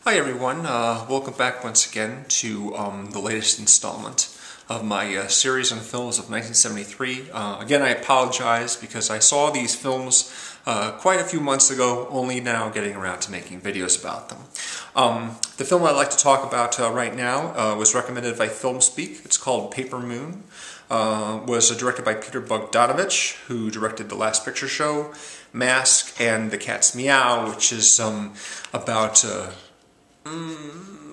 Hi everyone, welcome back once again to the latest installment of my series on films of 1973. Again, I apologize because I saw these films quite a few months ago, only now getting around to making videos about them. The film I'd like to talk about right now was recommended by FilmSpeak. It's called Paper Moon. Was directed by Peter Bogdanovich, who directed The Last Picture Show, Mask, and The Cat's Meow, which is about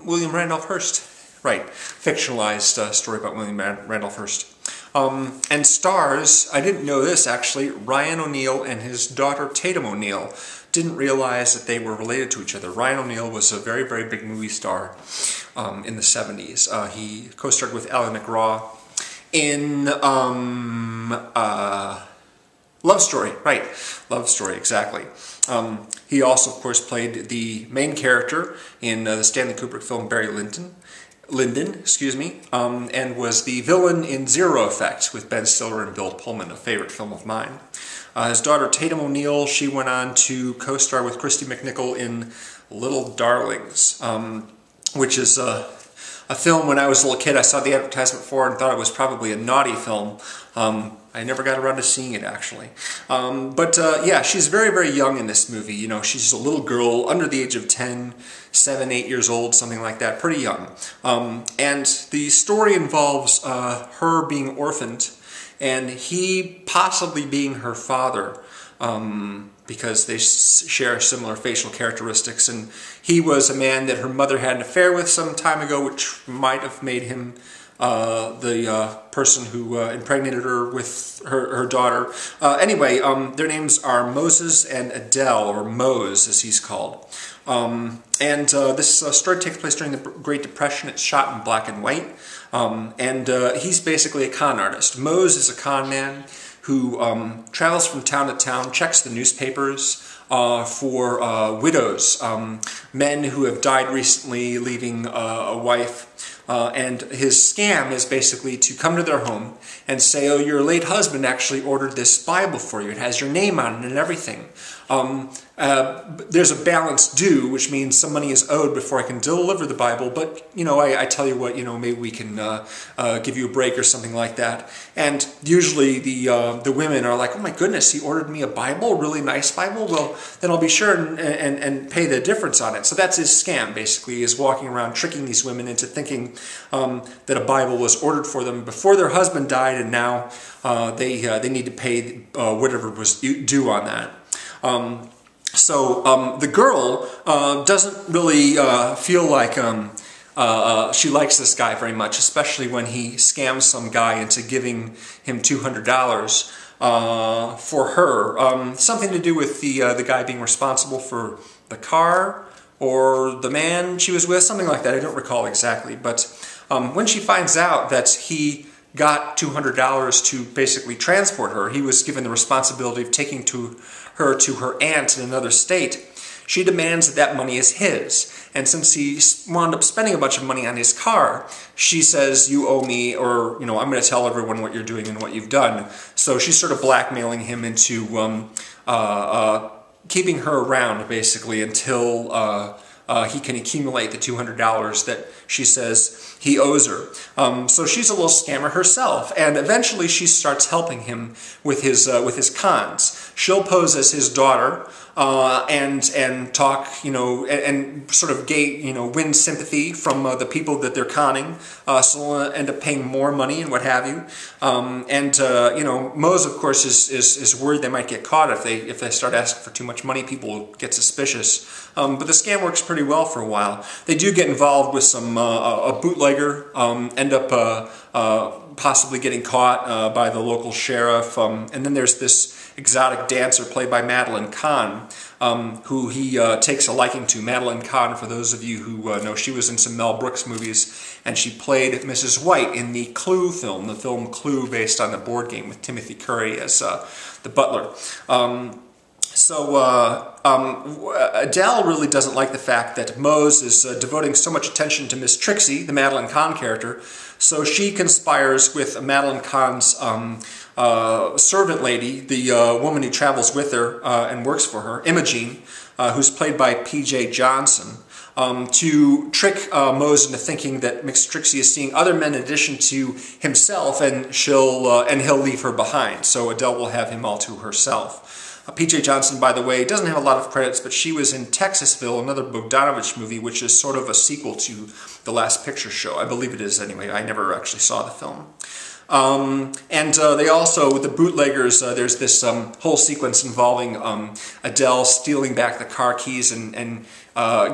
William Randolph Hearst. Right, fictionalized story about William Randolph Hearst. And stars, I didn't know this actually, Ryan O'Neal and his daughter Tatum O'Neal. Didn't realize that they were related to each other. Ryan O'Neal was a very, very big movie star in the 70s. He co-starred with Ally McGraw in Love Story, right, Love Story, exactly. He also, of course, played the main character in the Stanley Kubrick film Barry Lyndon, and was the villain in Zero Effect with Ben Stiller and Bill Pullman, a favorite film of mine. His daughter Tatum O'Neal, she went on to co-star with Christy McNichol in Little Darlings, which is a film when I was a little kid I saw the advertisement for and thought it was probably a naughty film. I never got around to seeing it, actually. Yeah, she's very, very young in this movie. You know, she's a little girl under the age of 10, 7, 8 years old, something like that, pretty young. And the story involves her being orphaned and he possibly being her father, because they share similar facial characteristics. And he was a man that her mother had an affair with some time ago, which might have made him the person who impregnated her with her daughter. Anyway, their names are Moses and Adele, or Mose as he's called. This story takes place during the Great Depression. It's shot in black and white. He's basically a con artist. Mose is a con man who travels from town to town, checks the newspapers for widows, men who have died recently, leaving a wife. And his scam is basically to come to their home and say, oh, your late husband actually ordered this Bible for you. It has your name on it and everything. There's a balance due, which means some money is owed before I can deliver the Bible, but, you know, I tell you what, you know, maybe we can give you a break or something like that. And usually the women are like, oh my goodness, he ordered me a Bible, a really nice Bible? Well, then I'll be sure and pay the difference on it. So that's his scam, basically, is walking around tricking these women into thinking that a Bible was ordered for them before their husband died, and now they need to pay whatever was due on that. The girl doesn't really feel like she likes this guy very much, especially when he scams some guy into giving him $200 for her. Something to do with the guy being responsible for the car or the man she was with, something like that. I don't recall exactly. But when she finds out that he got $200 to basically transport her, he was given the responsibility of taking her to her aunt in another state, she demands that that money is his. And since he wound up spending a bunch of money on his car, she says, you owe me, or, you know, I'm going to tell everyone what you're doing and what you've done. So she's sort of blackmailing him into keeping her around, basically, until he can accumulate the $200 that she says he owes her. So she's a little scammer herself, and eventually she starts helping him with his cons. She'll pose as his daughter and talk, you know, and sort of win sympathy from the people that they're conning. So they'll end up paying more money and what have you. You know, Mose, of course, is worried they might get caught if they start asking for too much money. People will get suspicious. But the scam works pretty well for a while. They do get involved with some a bootlegger, end up possibly getting caught by the local sheriff. And then there's this exotic dancer played by Madeline Khan, who he takes a liking to. Madeline Khan, for those of you who know, she was in some Mel Brooks movies, and she played Mrs. White in the Clue film, the film Clue, based on the board game with Timothy Curry as the butler. Adele really doesn't like the fact that Mose is devoting so much attention to Miss Trixie, the Madeline Khan character, so she conspires with Madeline Khan's servant lady, the woman who travels with her and works for her, Imogene, who's played by P.J. Johnson. to trick Mose into thinking that Miss Trixie is seeing other men in addition to himself, and he'll leave her behind. So Adele will have him all to herself. P.J. Johnson, by the way, doesn't have a lot of credits, but she was in Texasville, another Bogdanovich movie, which is sort of a sequel to The Last Picture Show. I believe it is anyway. I never actually saw the film. They also, with the bootleggers, there's this whole sequence involving Adele stealing back the car keys and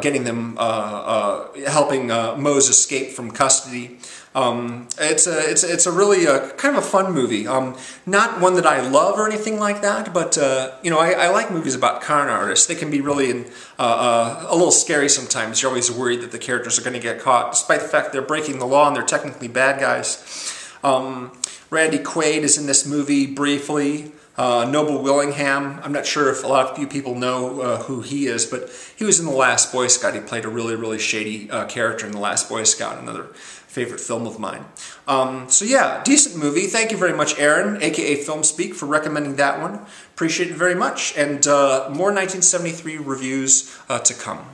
getting them, helping Mose escape from custody. It's a really kind of a fun movie. Not one that I love or anything like that, but I like movies about con artists. They can be really a little scary sometimes. You're always worried that the characters are going to get caught, despite the fact they're breaking the law and they're technically bad guys. Randy Quaid is in this movie briefly. Noble Willingham, I'm not sure if a lot of you people know who he is, but he was in The Last Boy Scout. He played a really, really shady character in The Last Boy Scout, another favorite film of mine. So yeah, decent movie. Thank you very much, Aaron, aka FilmSpeak, for recommending that one. Appreciate it very much, and more 1973 reviews to come.